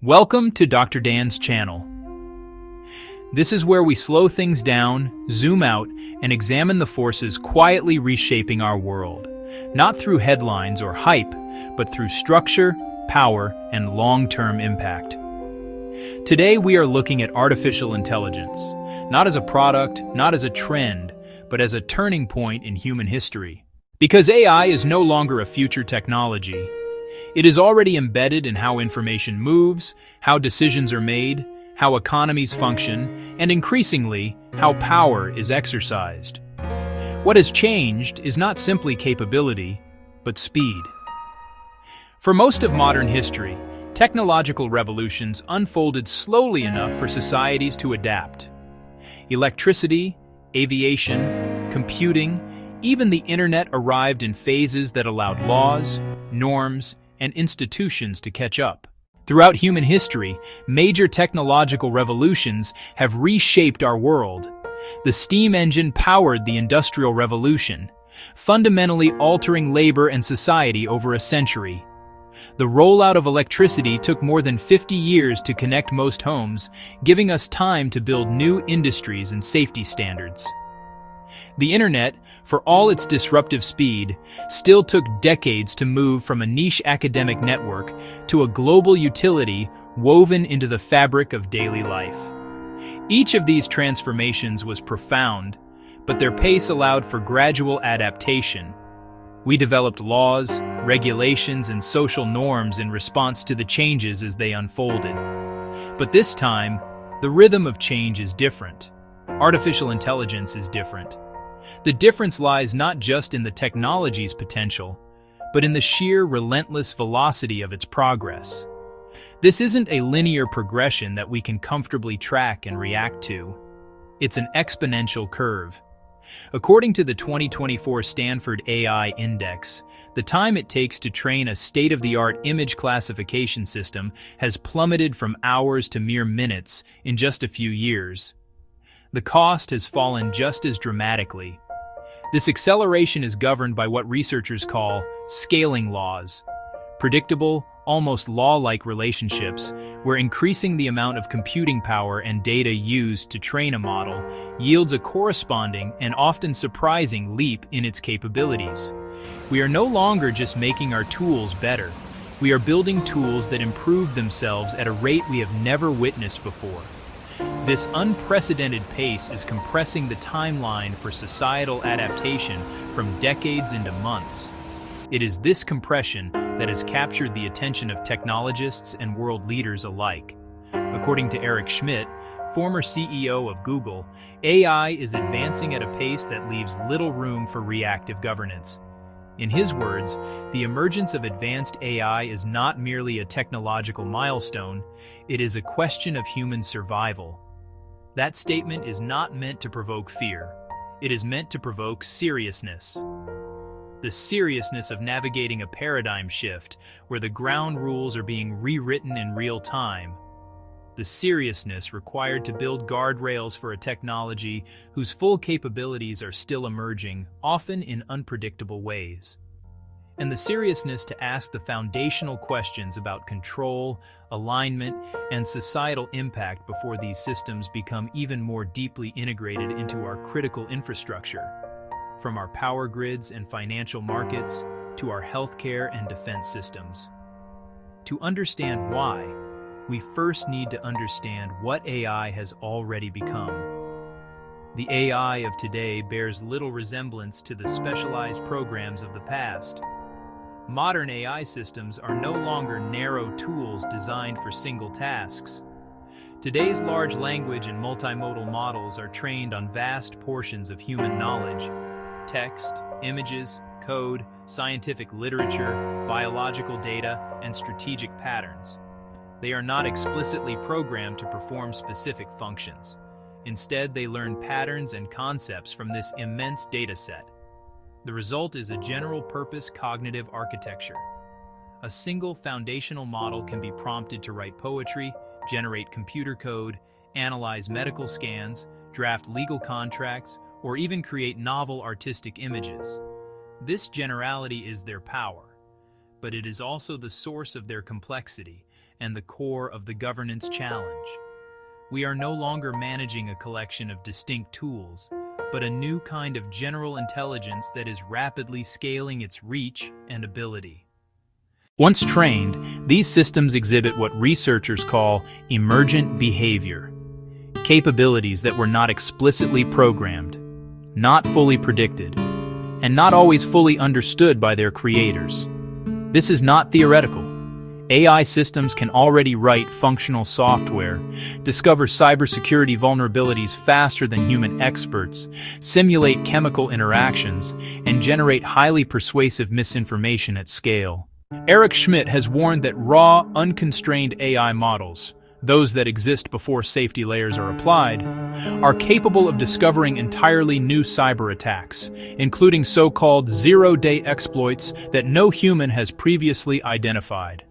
Welcome to Dr. Dan's channel. This is where we slow things down, zoom out, and examine the forces quietly reshaping our world, not through headlines or hype, but through structure, power, and long-term impact. Today we are looking at artificial intelligence, not as a product, not as a trend, but as a turning point in human history. Because AI is no longer a future technology, it is already embedded in how information moves, how decisions are made, how economies function, and increasingly, how power is exercised. What has changed is not simply capability, but speed. For most of modern history, technological revolutions unfolded slowly enough for societies to adapt. Electricity, aviation, computing, even the internet arrived in phases that allowed laws, norms, and institutions to catch up. Throughout human history, major technological revolutions have reshaped our world. The steam engine powered the Industrial Revolution, fundamentally altering labor and society over a century. The rollout of electricity took more than 50 years to connect most homes, giving us time to build new industries and safety standards. The internet, for all its disruptive speed, still took decades to move from a niche academic network to a global utility woven into the fabric of daily life. Each of these transformations was profound, but their pace allowed for gradual adaptation. We developed laws, regulations, and social norms in response to the changes as they unfolded. But this time, the rhythm of change is different. Artificial intelligence is different. The difference lies not just in the technology's potential, but in the sheer relentless velocity of its progress. This isn't a linear progression that we can comfortably track and react to. It's an exponential curve. According to the 2024 Stanford AI Index, the time it takes to train a state-of-the-art image classification system has plummeted from hours to mere minutes in just a few years. The cost has fallen just as dramatically. This acceleration is governed by what researchers call scaling laws, predictable, almost law-like relationships where increasing the amount of computing power and data used to train a model yields a corresponding and often surprising leap in its capabilities. We are no longer just making our tools better. We are building tools that improve themselves at a rate we have never witnessed before. This unprecedented pace is compressing the timeline for societal adaptation from decades into months. It is this compression that has captured the attention of technologists and world leaders alike. According to Eric Schmidt, former CEO of Google, AI is advancing at a pace that leaves little room for reactive governance. In his words, the emergence of advanced AI is not merely a technological milestone, it is a question of human survival. That statement is not meant to provoke fear. It is meant to provoke seriousness. The seriousness of navigating a paradigm shift where the ground rules are being rewritten in real time. The seriousness required to build guardrails for a technology whose full capabilities are still emerging, often in unpredictable ways. And the seriousness to ask the foundational questions about control, alignment, and societal impact before these systems become even more deeply integrated into our critical infrastructure, from our power grids and financial markets to our healthcare and defense systems. To understand why, we first need to understand what AI has already become. The AI of today bears little resemblance to the specialized programs of the past. Modern AI systems are no longer narrow tools designed for single tasks. Today's large language and multimodal models are trained on vast portions of human knowledge: text, images, code, scientific literature, biological data, and strategic patterns. They are not explicitly programmed to perform specific functions. Instead, they learn patterns and concepts from this immense data set. The result is a general-purpose cognitive architecture. A single foundational model can be prompted to write poetry, generate computer code, analyze medical scans, draft legal contracts, or even create novel artistic images. This generality is their power, but it is also the source of their complexity, and the core of the governance challenge. We are no longer managing a collection of distinct tools, but a new kind of general intelligence that is rapidly scaling its reach and ability. Once trained, these systems exhibit what researchers call emergent behavior, capabilities that were not explicitly programmed, not fully predicted, and not always fully understood by their creators. This is not theoretical. AI systems can already write functional software, discover cybersecurity vulnerabilities faster than human experts, simulate chemical interactions, and generate highly persuasive misinformation at scale. Eric Schmidt has warned that raw, unconstrained AI models, those that exist before safety layers are applied, are capable of discovering entirely new cyber attacks, including so-called zero-day exploits that no human has previously identified.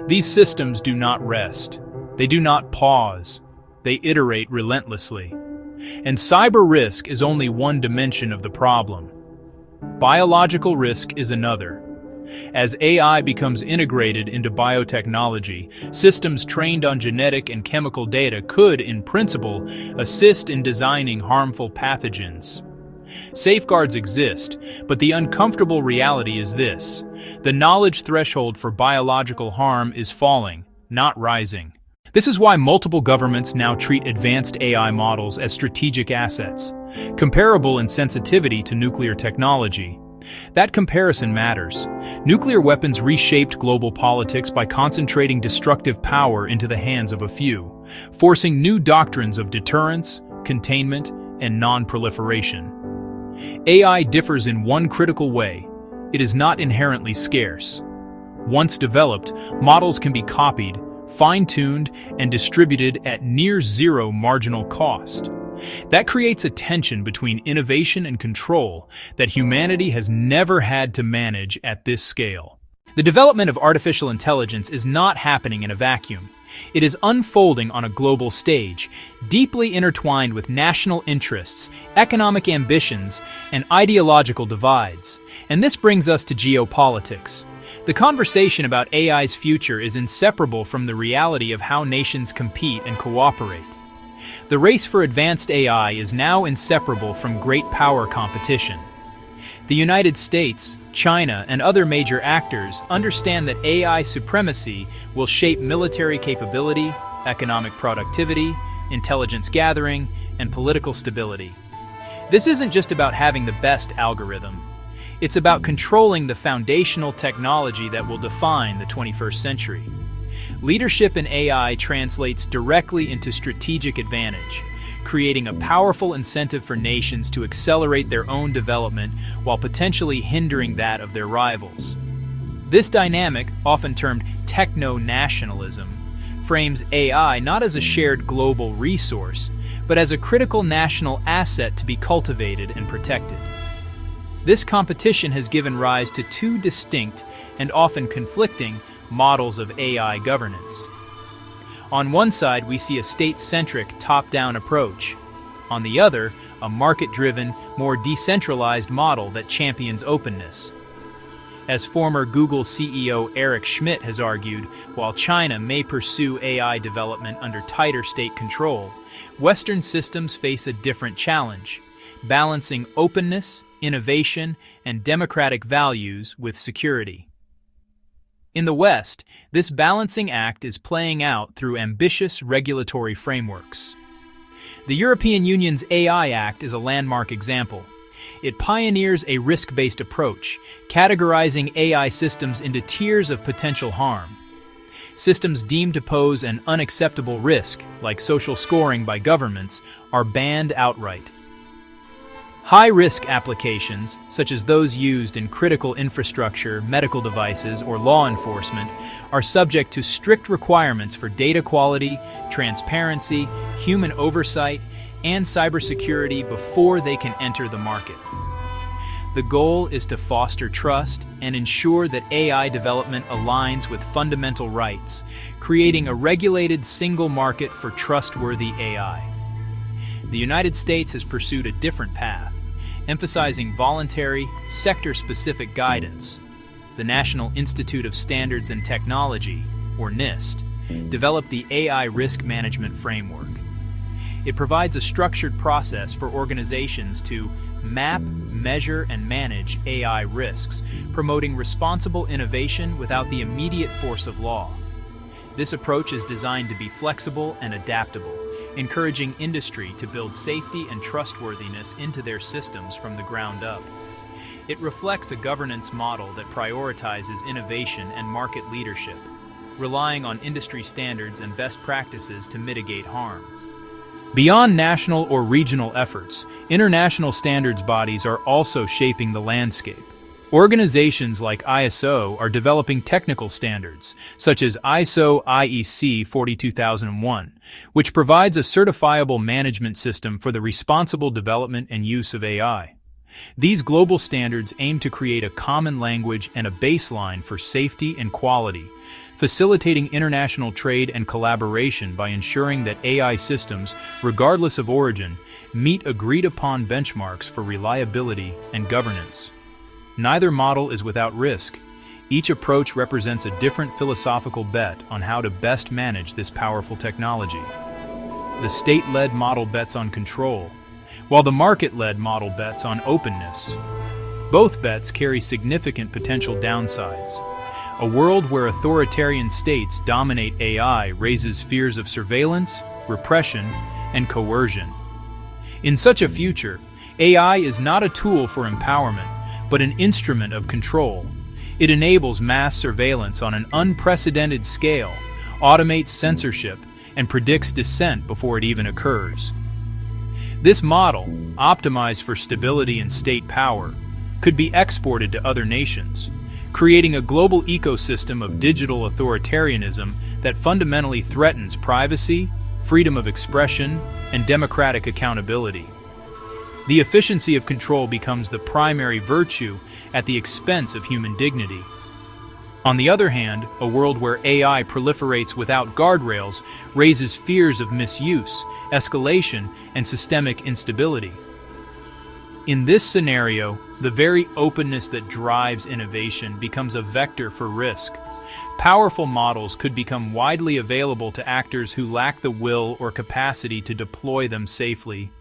These systems do not rest. They do not pause. They iterate relentlessly. And cyber risk is only one dimension of the problem. Biological risk is another. As AI becomes integrated into biotechnology, systems trained on genetic and chemical data could, in principle, assist in designing harmful pathogens. Safeguards exist, but the uncomfortable reality is this: the knowledge threshold for biological harm is falling, not rising. This is why multiple governments now treat advanced AI models as strategic assets, comparable in sensitivity to nuclear technology. That comparison matters. Nuclear weapons reshaped global politics by concentrating destructive power into the hands of a few, forcing new doctrines of deterrence, containment, and non-proliferation. AI differs in one critical way: it is not inherently scarce. Once developed, models can be copied, fine-tuned, and distributed at near-zero marginal cost. That creates a tension between innovation and control that humanity has never had to manage at this scale. The development of artificial intelligence is not happening in a vacuum. It is unfolding on a global stage, deeply intertwined with national interests, economic ambitions, and ideological divides. And this brings us to geopolitics. The conversation about AI's future is inseparable from the reality of how nations compete and cooperate. The race for advanced AI is now inseparable from great power competition. The United States, China, and other major actors understand that AI supremacy will shape military capability, economic productivity, intelligence gathering, and political stability. This isn't just about having the best algorithm. It's about controlling the foundational technology that will define the 21st century. Leadership in AI translates directly into strategic advantage, creating a powerful incentive for nations to accelerate their own development while potentially hindering that of their rivals. This dynamic, often termed techno-nationalism, frames AI not as a shared global resource, but as a critical national asset to be cultivated and protected. This competition has given rise to two distinct and often conflicting models of AI governance. On one side, we see a state-centric, top-down approach. On the other, a market-driven, more decentralized model that champions openness. As former Google CEO Eric Schmidt has argued, while China may pursue AI development under tighter state control, Western systems face a different challenge: balancing openness, innovation, and democratic values with security. In the West, this balancing act is playing out through ambitious regulatory frameworks. The European Union's AI Act is a landmark example. It pioneers a risk-based approach, categorizing AI systems into tiers of potential harm. Systems deemed to pose an unacceptable risk, like social scoring by governments, are banned outright. High-risk applications, such as those used in critical infrastructure, medical devices, or law enforcement, are subject to strict requirements for data quality, transparency, human oversight, and cybersecurity before they can enter the market. The goal is to foster trust and ensure that AI development aligns with fundamental rights, creating a regulated single market for trustworthy AI. The United States has pursued a different path, emphasizing voluntary, sector-specific guidance. The National Institute of Standards and Technology, or NIST, developed the AI Risk Management Framework. It provides a structured process for organizations to map, measure, and manage AI risks, promoting responsible innovation without the immediate force of law. This approach is designed to be flexible and adaptable, encouraging industry to build safety and trustworthiness into their systems from the ground up. It reflects a governance model that prioritizes innovation and market leadership, relying on industry standards and best practices to mitigate harm. Beyond national or regional efforts, international standards bodies are also shaping the landscape. Organizations like ISO are developing technical standards, such as ISO IEC 42001, which provides a certifiable management system for the responsible development and use of AI. These global standards aim to create a common language and a baseline for safety and quality, facilitating international trade and collaboration by ensuring that AI systems, regardless of origin, meet agreed-upon benchmarks for reliability and governance. Neither model is without risk. Each approach represents a different philosophical bet on how to best manage this powerful technology. The state-led model bets on control, while the market-led model bets on openness. Both bets carry significant potential downsides. A world where authoritarian states dominate AI raises fears of surveillance, repression, and coercion. In such a future, AI is not a tool for empowerment, but an instrument of control. It enables mass surveillance on an unprecedented scale, automates censorship, and predicts dissent before it even occurs. This model, optimized for stability and state power, could be exported to other nations, creating a global ecosystem of digital authoritarianism that fundamentally threatens privacy, freedom of expression, and democratic accountability. The efficiency of control becomes the primary virtue at the expense of human dignity. On the other hand, a world where AI proliferates without guardrails raises fears of misuse, escalation, and systemic instability. In this scenario, the very openness that drives innovation becomes a vector for risk. Powerful models could become widely available to actors who lack the will or capacity to deploy them safely.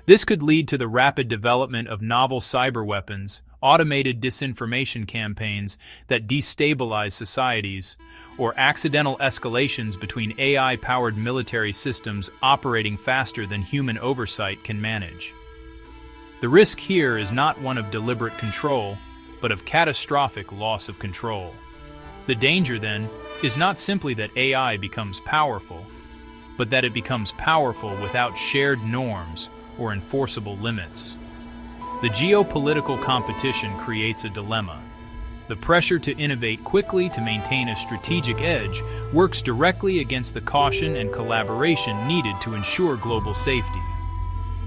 This could lead to the rapid development of novel cyber weapons, automated disinformation campaigns that destabilize societies, or accidental escalations between AI-powered military systems operating faster than human oversight can manage. The risk here is not one of deliberate control, but of catastrophic loss of control. The danger, then, is not simply that AI becomes powerful, but that it becomes powerful without shared norms or enforceable limits. The geopolitical competition creates a dilemma. The pressure to innovate quickly to maintain a strategic edge works directly against the caution and collaboration needed to ensure global safety.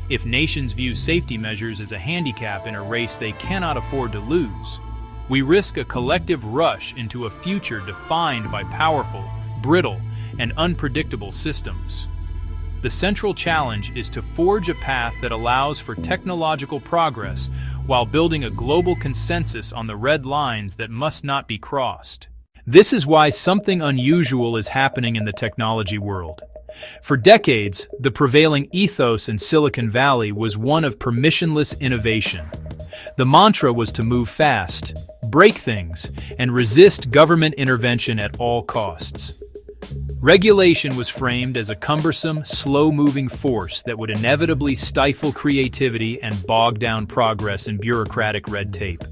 If nations view safety measures as a handicap in a race they cannot afford to lose, we risk a collective rush into a future defined by powerful, brittle, and unpredictable systems. The central challenge is to forge a path that allows for technological progress while building a global consensus on the red lines that must not be crossed. This is why something unusual is happening in the technology world. For decades, the prevailing ethos in Silicon Valley was one of permissionless innovation. The mantra was to move fast, break things, and resist government intervention at all costs. Regulation was framed as a cumbersome, slow-moving force that would inevitably stifle creativity and bog down progress in bureaucratic red tape.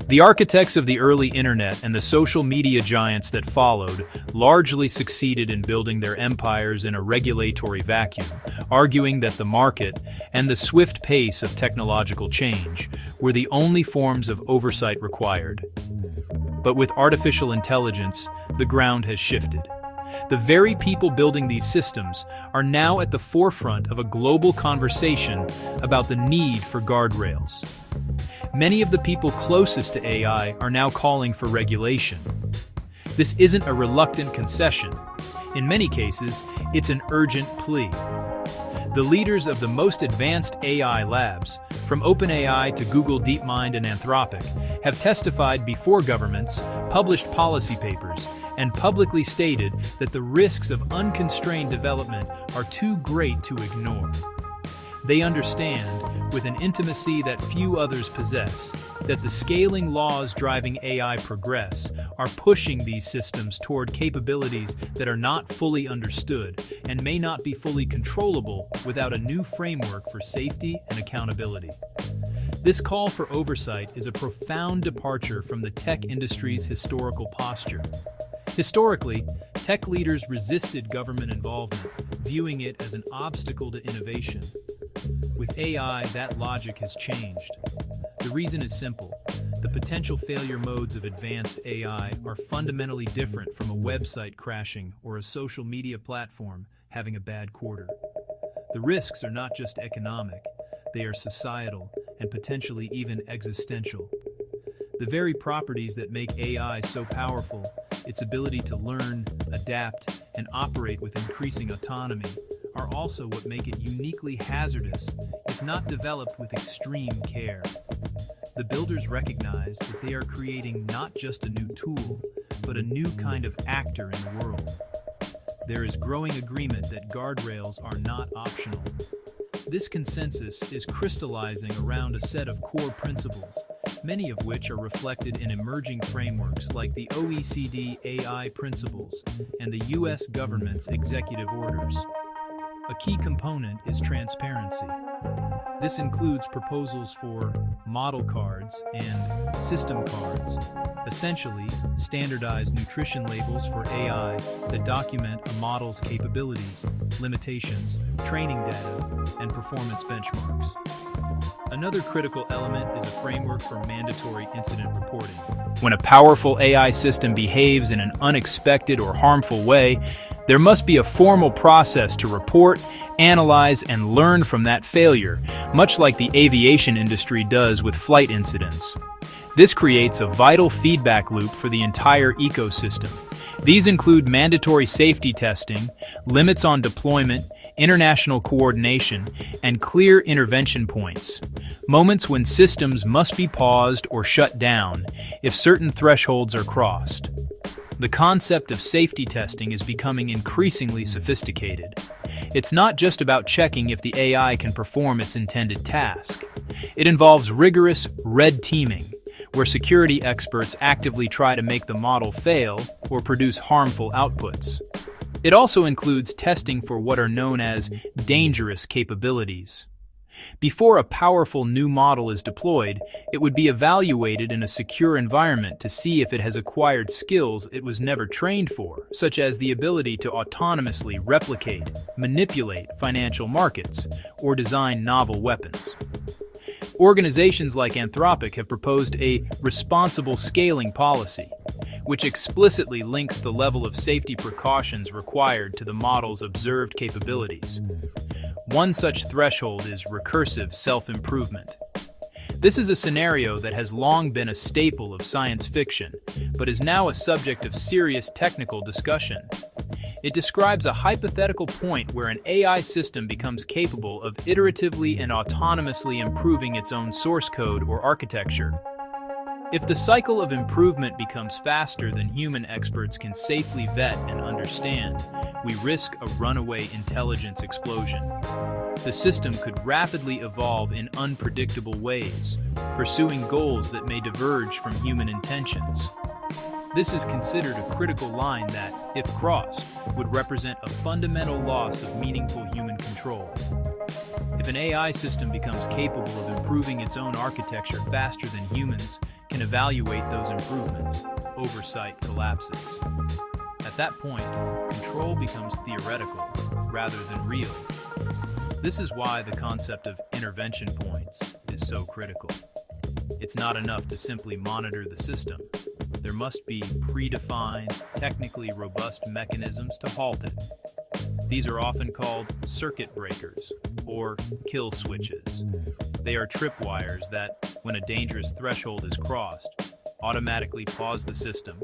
The architects of the early internet and the social media giants that followed largely succeeded in building their empires in a regulatory vacuum, arguing that the market and the swift pace of technological change were the only forms of oversight required. But with artificial intelligence, the ground has shifted. The very people building these systems are now at the forefront of a global conversation about the need for guardrails. Many of the people closest to AI are now calling for regulation. This isn't a reluctant concession. In many cases, it's an urgent plea. The leaders of the most advanced AI labs, from OpenAI to Google DeepMind and Anthropic, have testified before governments, published policy papers, and publicly stated that the risks of unconstrained development are too great to ignore. They understand, with an intimacy that few others possess, that the scaling laws driving AI progress are pushing these systems toward capabilities that are not fully understood and may not be fully controllable without a new framework for safety and accountability. This call for oversight is a profound departure from the tech industry's historical posture. Historically, tech leaders resisted government involvement, viewing it as an obstacle to innovation. With AI, that logic has changed. The reason is simple. The potential failure modes of advanced AI are fundamentally different from a website crashing or a social media platform having a bad quarter. The risks are not just economic, they are societal and potentially even existential. The very properties that make AI so powerful, its ability to learn, adapt, and operate with increasing autonomy, are also what make it uniquely hazardous if not developed with extreme care. The builders recognize that they are creating not just a new tool, but a new kind of actor in the world. There is growing agreement that guardrails are not optional. This consensus is crystallizing around a set of core principles, many of which are reflected in emerging frameworks like the OECD AI Principles and the US government's executive orders. A key component is transparency. This includes proposals for model cards and system cards, essentially standardized nutrition labels for AI that document a model's capabilities, limitations, training data, and performance benchmarks. Another critical element is a framework for mandatory incident reporting. When a powerful AI system behaves in an unexpected or harmful way, there must be a formal process to report, analyze, and learn from that failure, much like the aviation industry does with flight incidents. This creates a vital feedback loop for the entire ecosystem. These include mandatory safety testing, limits on deployment, international coordination, and clear intervention points, moments when systems must be paused or shut down if certain thresholds are crossed. The concept of safety testing is becoming increasingly sophisticated. It's not just about checking if the AI can perform its intended task. It involves rigorous red teaming, where security experts actively try to make the model fail or produce harmful outputs. It also includes testing for what are known as dangerous capabilities. Before a powerful new model is deployed, it would be evaluated in a secure environment to see if it has acquired skills it was never trained for, such as the ability to autonomously replicate, manipulate financial markets, or design novel weapons. Organizations like Anthropic have proposed a responsible scaling policy, which explicitly links the level of safety precautions required to the model's observed capabilities. One such threshold is recursive self-improvement. This is a scenario that has long been a staple of science fiction, but is now a subject of serious technical discussion. It describes a hypothetical point where an AI system becomes capable of iteratively and autonomously improving its own source code or architecture. If the cycle of improvement becomes faster than human experts can safely vet and understand, we risk a runaway intelligence explosion. The system could rapidly evolve in unpredictable ways, pursuing goals that may diverge from human intentions. This is considered a critical line that, if crossed, would represent a fundamental loss of meaningful human control. If an AI system becomes capable of improving its own architecture faster than humans can evaluate those improvements, oversight collapses. At that point, control becomes theoretical rather than real. This is why the concept of intervention points is so critical. It's not enough to simply monitor the system. There must be predefined, technically robust mechanisms to halt it. These are often called circuit breakers or kill switches. They are tripwires that, when a dangerous threshold is crossed, automatically pause the system,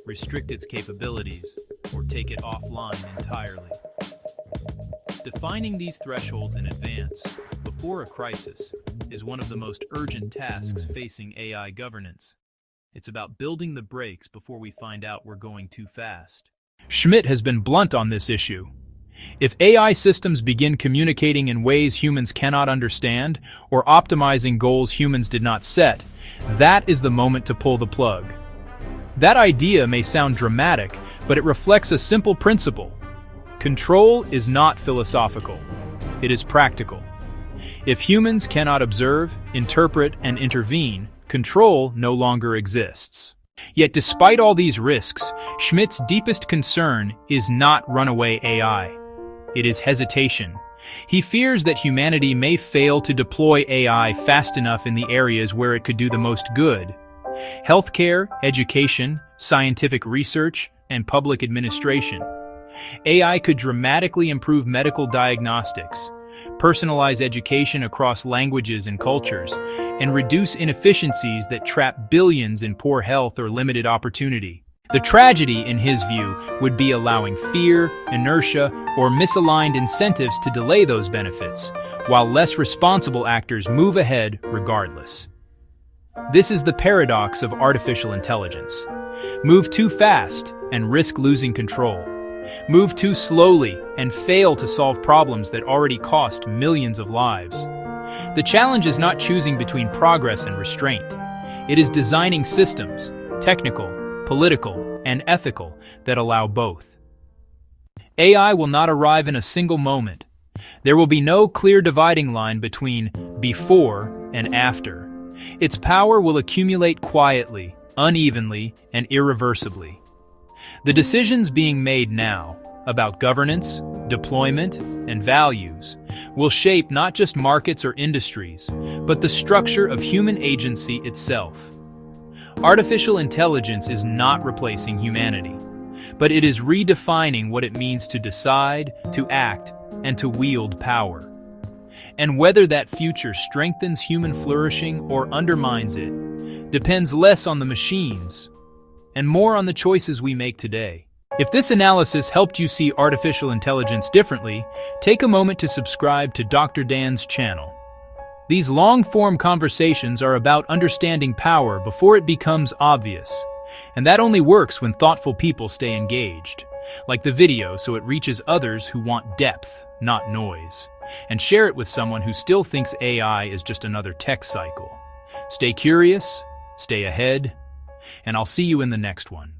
restrict its capabilities, or take it offline entirely. Defining these thresholds in advance, before a crisis, is one of the most urgent tasks facing AI governance. It's about building the brakes before we find out we're going too fast. Schmidt has been blunt on this issue. If AI systems begin communicating in ways humans cannot understand or optimizing goals humans did not set, that is the moment to pull the plug. That idea may sound dramatic, but it reflects a simple principle. Control is not philosophical. It is practical. If humans cannot observe, interpret, and intervene, control no longer exists. Yet despite all these risks, Schmidt's deepest concern is not runaway AI. It is hesitation. He fears that humanity may fail to deploy AI fast enough in the areas where it could do the most good. Healthcare, education, scientific research, and public administration. AI could dramatically improve medical diagnostics, personalize education across languages and cultures, and reduce inefficiencies that trap billions in poor health or limited opportunity. The tragedy, in his view, would be allowing fear, inertia, or misaligned incentives to delay those benefits, while less responsible actors move ahead regardless. This is the paradox of artificial intelligence. Move too fast and risk losing control. Move too slowly and fail to solve problems that already cost millions of lives. The challenge is not choosing between progress and restraint. It is designing systems, technical, political, and ethical, that allow both. AI will not arrive in a single moment. There will be no clear dividing line between before and after. Its power will accumulate quietly, unevenly, and irreversibly. The decisions being made now about governance, deployment, and values will shape not just markets or industries, but the structure of human agency itself. Artificial intelligence is not replacing humanity, but it is redefining what it means to decide, to act, and to wield power. And whether that future strengthens human flourishing or undermines it depends less on the machines and more on the choices we make today. If this analysis helped you see artificial intelligence differently, take a moment to subscribe to Dr. Dan's channel. These long-form conversations are about understanding power before it becomes obvious, and that only works when thoughtful people stay engaged. Like the video so it reaches others who want depth, not noise. And share it with someone who still thinks AI is just another tech cycle. Stay curious, stay ahead, and I'll see you in the next one.